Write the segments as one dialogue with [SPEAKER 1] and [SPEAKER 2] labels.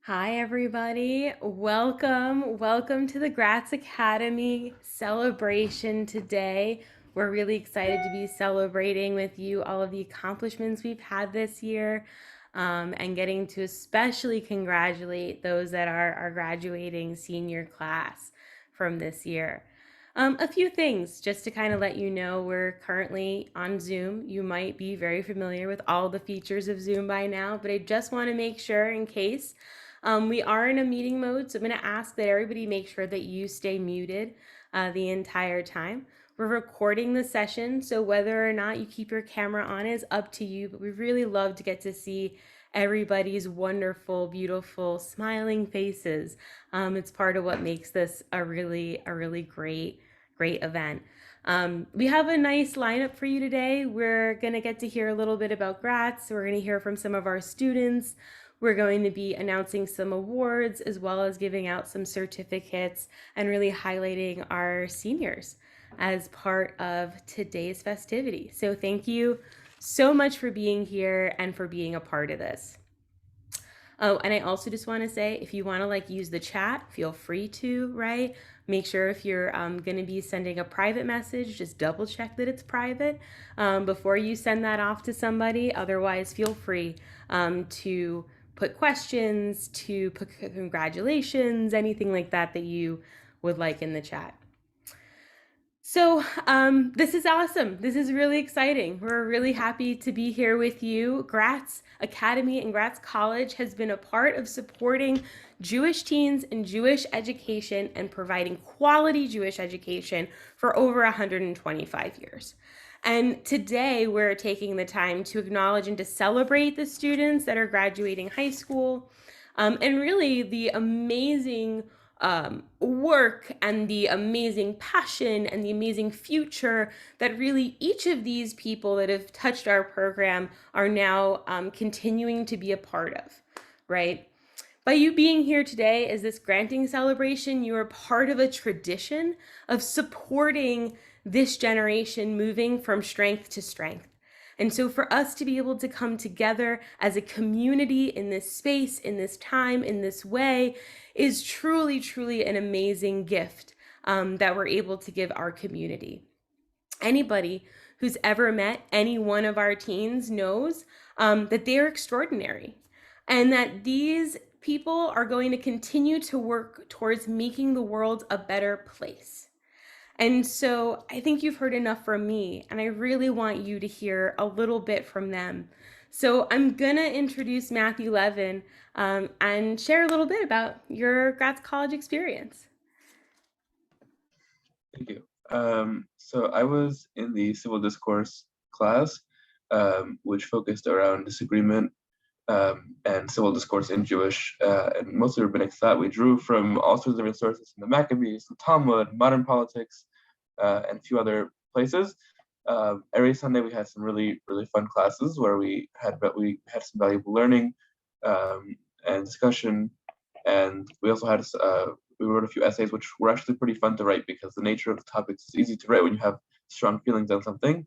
[SPEAKER 1] Hi, everybody. Welcome to the Gratz Academy celebration today. We're really excited to be celebrating with you all of the accomplishments we've had this year and getting to especially congratulate those that are our graduating senior class from this year. A few things just to kind of let you know we're currently on Zoom. You might be very familiar with all the features of Zoom by now, but I just want to make sure in case we are in a meeting mode, so I'm going to ask that everybody make sure that you stay muted the entire time. We're recording the session, so whether or not you keep your camera on is up to you, but we really love to get to see everybody's wonderful, beautiful, smiling faces. It's part of what makes this a really great event. We have a nice lineup for you today. We're going to get to hear a little bit about Gratz. We're going to hear from some of our students. We're going to be announcing some awards as well as giving out some certificates and really highlighting our seniors as part of today's festivity. So thank you so much for being here and for being a part of this. Oh, and I also just want to say, if you want to use the chat, feel free to, right? Make sure if you're going to be sending a private message, just double check that it's private before you send that off to somebody. Otherwise, feel free to put questions, to put congratulations, anything like that that you would like in the chat. So this is awesome. This is really exciting. We're really happy to be here with you. Gratz Academy and Gratz College has been a part of supporting Jewish teens in Jewish education and providing quality Jewish education for over 125 years. And today we're taking the time to acknowledge and to celebrate the students that are graduating high school and really the amazing work and the amazing passion and the amazing future that really each of these people that have touched our program are now continuing to be a part of, right? By you being here today as this granting celebration, you are part of a tradition of supporting this generation moving from strength to strength. And so for us to be able to come together as a community in this space, in this time, in this way, is truly an amazing gift that we're able to give our community. Anybody who's ever met any one of our teens knows that they are extraordinary and that these people are going to continue to work towards making the world a better place. And so I think you've heard enough from me, and I really want you to hear a little bit from them. So I'm gonna introduce Matthew Levin and share a little bit about your Gratz College experience.
[SPEAKER 2] Thank you. So I was in the civil discourse class, which focused around disagreement and civil discourse in Jewish and mostly rabbinic thought. We drew from all sorts of different sources, from the Maccabees, the Talmud, modern politics, and a few other places. Every Sunday we had some really fun classes where we had some valuable learning and discussion, and we also had we wrote a few essays which were actually pretty fun to write because the nature of the topics is easy to write when you have strong feelings on something,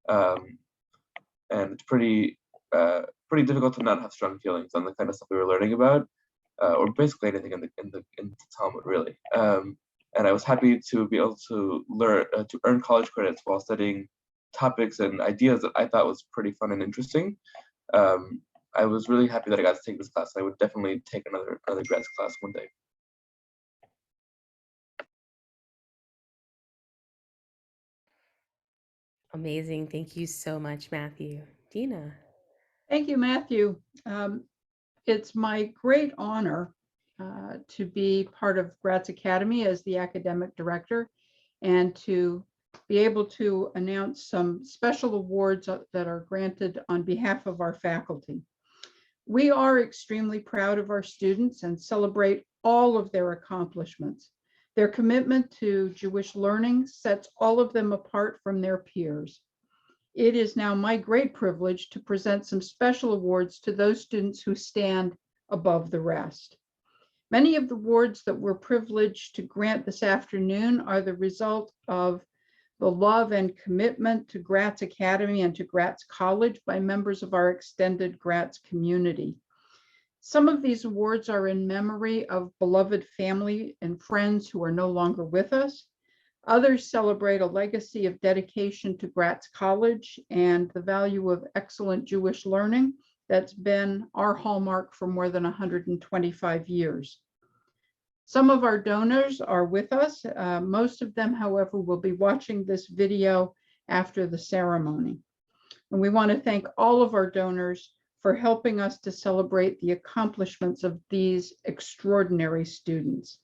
[SPEAKER 2] and it's pretty difficult to not have strong feelings on the kind of stuff we were learning about, or basically anything in the Talmud really. And I was happy to be able to learn to earn college credits while studying topics and ideas that I thought was pretty fun and interesting. I was really happy that I got to take this class. I would definitely take another Gratz class one day.
[SPEAKER 1] Amazing. Thank you so much, Matthew. Dina.
[SPEAKER 3] Thank you, Matthew. It's my great honor to be part of Gratz Academy as the academic director and to be able to announce some special awards that are granted on behalf of our faculty. We are extremely proud of our students and celebrate all of their accomplishments. Their commitment to Jewish learning sets all of them apart from their peers. It is now my great privilege to present some special awards to those students who stand above the rest. Many of the awards that we're privileged to grant this afternoon are the result of the love and commitment to Gratz Academy and to Gratz College by members of our extended Gratz community. Some of these awards are in memory of beloved family and friends who are no longer with us. Others celebrate a legacy of dedication to Gratz College and the value of excellent Jewish learning that's been our hallmark for more than 125 years. Some of our donors are with us. Most of them, however, will be watching this video after the ceremony. And we want to thank all of our donors for helping us to celebrate the accomplishments of these extraordinary students.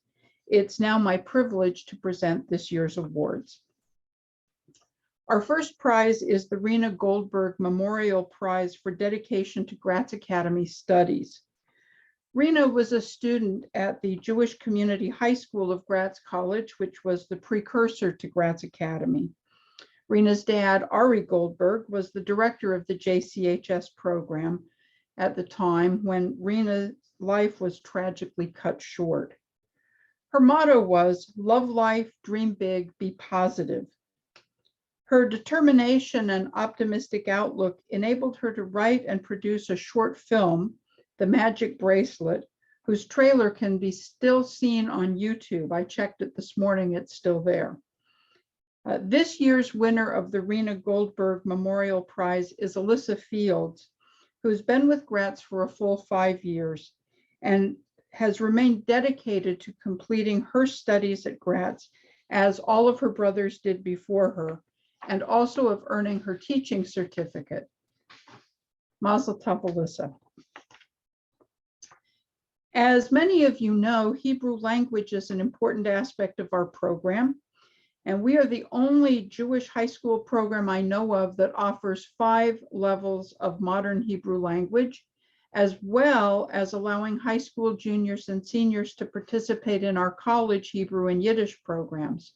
[SPEAKER 3] It's now my privilege to present this year's awards. Our first prize is the Rena Goldberg Memorial Prize for dedication to Gratz Academy studies. Rena was a student at the Jewish Community High School of Gratz College, which was the precursor to Gratz Academy. Rena's dad, Ari Goldberg, was the director of the JCHS program at the time when Rena's life was tragically cut short. Her motto was, "Love life, dream big, be positive." Her determination and optimistic outlook enabled her to write and produce a short film, The Magic Bracelet, whose trailer can be still seen on YouTube. I checked it this morning, it's still there. This year's winner of the Rena Goldberg Memorial Prize is Alyssa Fields, who's been with Gratz for a full 5 years and has remained dedicated to completing her studies at Gratz, as all of her brothers did before her, and also of earning her teaching certificate. Mazel tov, Alyssa. As many of you know, Hebrew language is an important aspect of our program, and we are the only Jewish high school program I know of that offers 5 levels of modern Hebrew language, as well as allowing high school juniors and seniors to participate in our college Hebrew and Yiddish programs.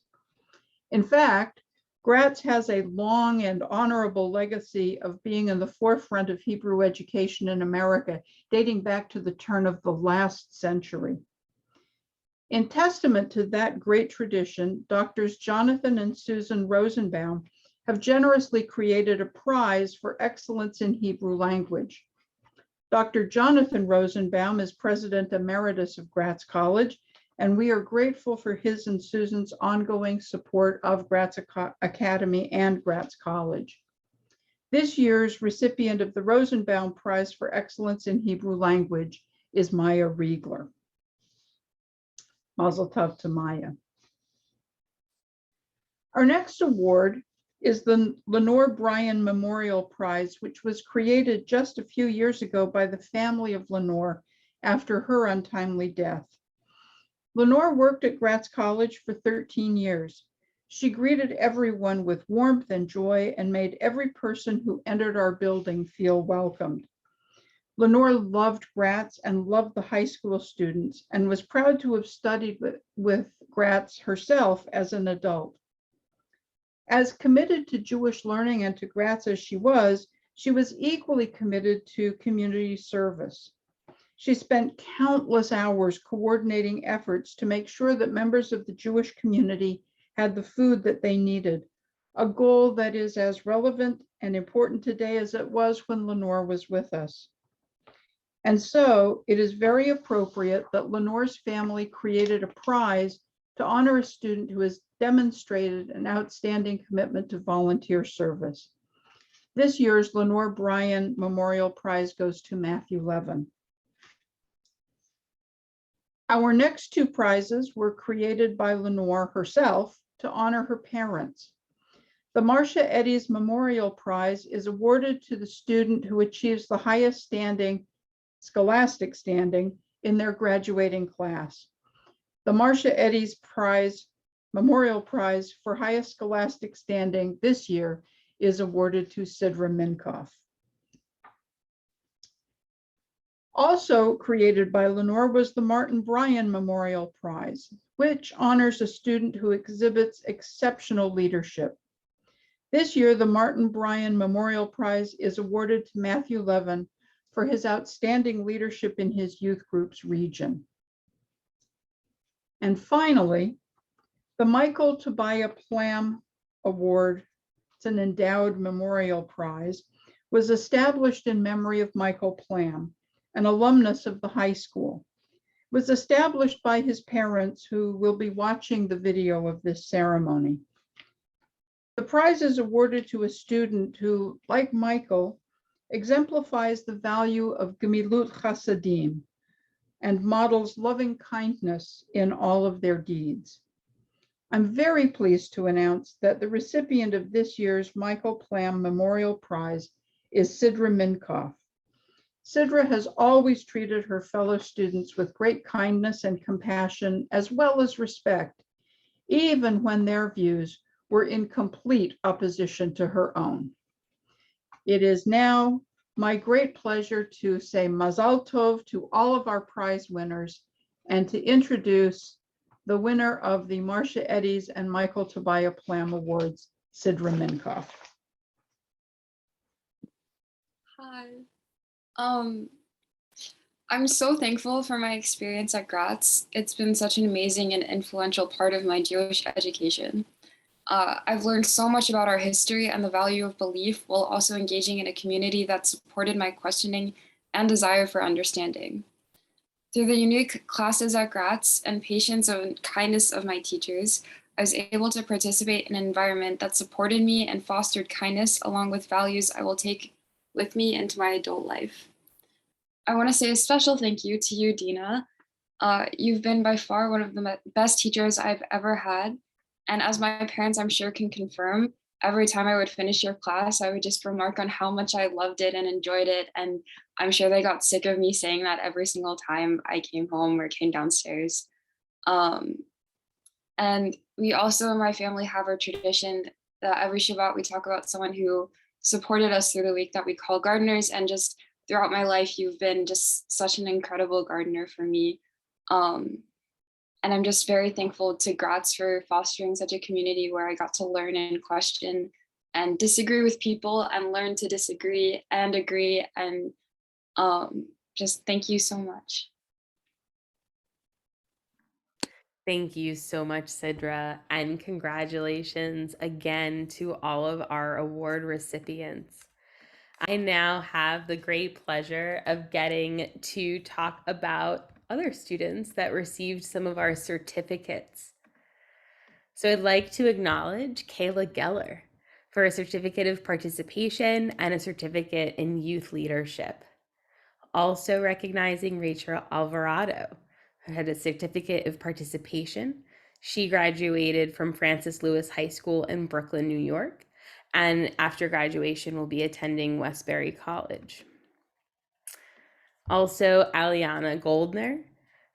[SPEAKER 3] In fact, Gratz has a long and honorable legacy of being in the forefront of Hebrew education in America, dating back to the turn of the last century. In testament to that great tradition, Doctors Jonathan and Susan Rosenbaum have generously created a prize for excellence in Hebrew language. Dr. Jonathan Rosenbaum is President Emeritus of Gratz College, and we are grateful for his and Susan's ongoing support of Gratz Academy and Gratz College. This year's recipient of the Rosenbaum Prize for Excellence in Hebrew Language is Maya Riegler. Mazel tov to Maya. Our next award is the Lenore Bryan Memorial Prize, which was created just a few years ago by the family of Lenore after her untimely death. Lenore worked at Gratz College for 13 years. She greeted everyone with warmth and joy and made every person who entered our building feel welcomed. Lenore loved Gratz and loved the high school students and was proud to have studied with Gratz herself as an adult. As committed to Jewish learning and to Gratz as she was equally committed to community service. She spent countless hours coordinating efforts to make sure that members of the Jewish community had the food that they needed, a goal that is as relevant and important today as it was when Lenore was with us. And so it is very appropriate that Lenore's family created a prize to honor a student who has demonstrated an outstanding commitment to volunteer service. This year's Lenore Bryan Memorial Prize goes to Matthew Levin. Our next 2 prizes were created by Lenore herself to honor her parents. The Marcia Eddies Memorial Prize is awarded to the student who achieves the highest scholastic standing in their graduating class. The Marcia Eddies Memorial Prize for highest scholastic standing this year is awarded to Sidra Minkoff. Also created by Lenore was the Martin Bryan Memorial Prize, which honors a student who exhibits exceptional leadership. This year, the Martin Bryan Memorial Prize is awarded to Matthew Levin for his outstanding leadership in his youth group's region. And finally, the Michael Tobiah Plam Award, it's an endowed memorial prize, was established in memory of Michael Plam, an alumnus of the high school. It was established by his parents, who will be watching the video of this ceremony. The prize is awarded to a student who, like Michael, exemplifies the value of Gemilut Chasadim and models loving kindness in all of their deeds. I'm very pleased to announce that the recipient of this year's Michael Plam Memorial Prize is Sidra Minkoff. Sidra has always treated her fellow students with great kindness and compassion, as well as respect, even when their views were in complete opposition to her own. It is now my great pleasure to say Mazal Tov to all of our prize winners and to introduce the winner of the Marcia Eddies and Michael Tobiah Plam Awards, Sidra Minkoff.
[SPEAKER 4] Hi. I'm so thankful for my experience at Gratz. It's been such an amazing and influential part of my Jewish education. I've learned so much about our history and the value of belief, while also engaging in a community that supported my questioning and desire for understanding. Through the unique classes at Gratz and patience and kindness of my teachers, I was able to participate in an environment that supported me and fostered kindness, along with values I will take with me into my adult life. I want to say a special thank you to you, Dina. You've been by far one of the best teachers I've ever had. And as my parents, I'm sure, can confirm, every time I would finish your class, I would just remark on how much I loved it and enjoyed it. And I'm sure they got sick of me saying that every single time I came home or came downstairs. And we also in my family have our tradition that every Shabbat we talk about someone who supported us through the week that we call gardeners. And just throughout my life, you've been just such an incredible gardener for me. And I'm just very thankful to Gratz for fostering such a community where I got to learn and question and disagree with people and learn to disagree and agree. And just thank you so much.
[SPEAKER 1] Thank you so much, Sidra, and congratulations again to all of our award recipients. I now have the great pleasure of getting to talk about other students that received some of our certificates. So I'd like to acknowledge Kayla Geller for a certificate of participation and a certificate in youth leadership. Also recognizing Rachel Alvarado, who had a certificate of participation. She graduated from Francis Lewis High School in Brooklyn, New York, and after graduation will be attending Westbury College. Also, Aliana Goldner,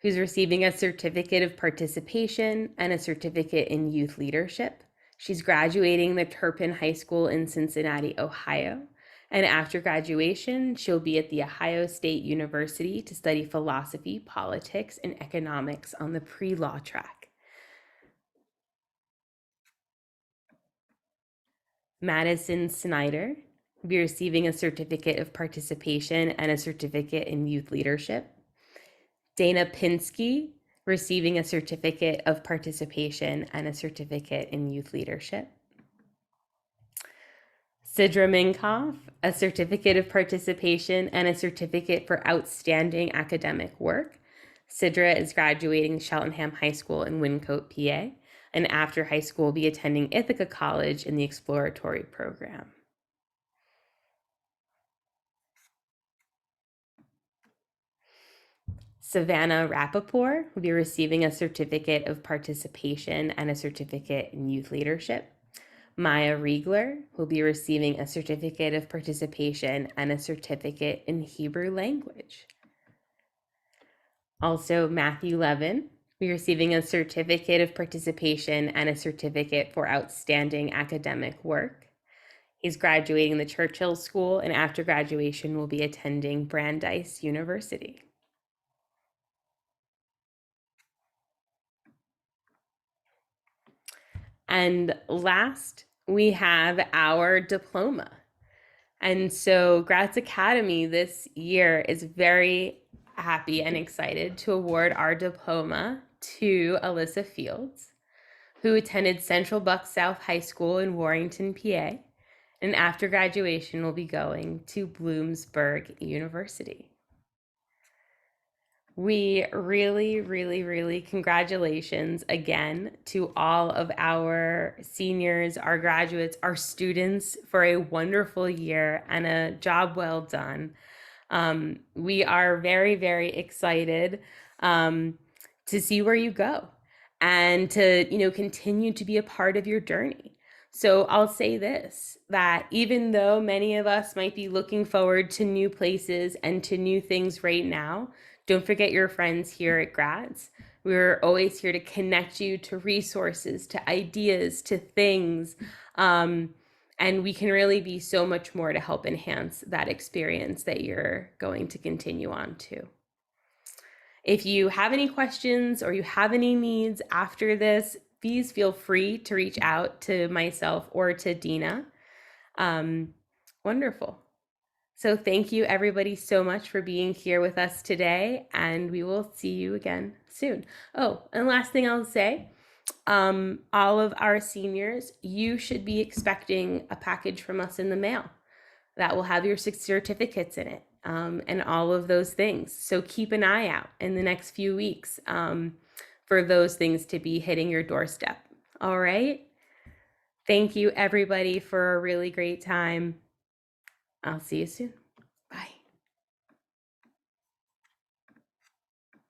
[SPEAKER 1] who's receiving a certificate of participation and a certificate in youth leadership. She's graduating the Turpin High School in Cincinnati, Ohio. And after graduation, she'll be at The Ohio State University to study philosophy, politics, and economics on the pre-law track. Madison Snyder will be receiving a certificate of participation and a certificate in youth leadership. Dana Pinsky receiving a certificate of participation and a certificate in youth leadership. Sidra Minkoff, a certificate of participation and a certificate for outstanding academic work. Sidra is graduating Cheltenham High School in Wyncote, PA, and after high school will be attending Ithaca College in the exploratory program. Savannah Rappaport will be receiving a certificate of participation and a certificate in youth leadership. Maya Riegler will be receiving a certificate of participation and a certificate in Hebrew language. Also, Matthew Levin will be receiving a certificate of participation and a certificate for outstanding academic work. He's graduating the Churchill School, and after graduation will be attending Brandeis University. And last, we have our diploma. And so Gratz Academy this year is very happy and excited to award our diploma to Alyssa Fields, who attended Central Bucks South High School in Warrington, PA, and after graduation will be going to Bloomsburg University. We really congratulations again to all of our seniors, our graduates, our students for a wonderful year and a job well done. We are very excited to see where you go and to, continue to be a part of your journey. So I'll say this, that even though many of us might be looking forward to new places and to new things right now, don't forget your friends here at Gratz. We're always here to connect you to resources, to ideas, to things. And we can really be so much more to help enhance that experience that you're going to continue on to. If you have any questions or you have any needs after this, please feel free to reach out to myself or to Dina. Wonderful. So thank you everybody so much for being here with us today, and we will see you again soon. Oh, and last thing I'll say, all of our seniors, you should be expecting a package from us in the mail that will have your 6 certificates in it, and all of those things. So keep an eye out in the next few weeks for those things to be hitting your doorstep. All right. Thank you everybody for a really great time. I'll see you soon.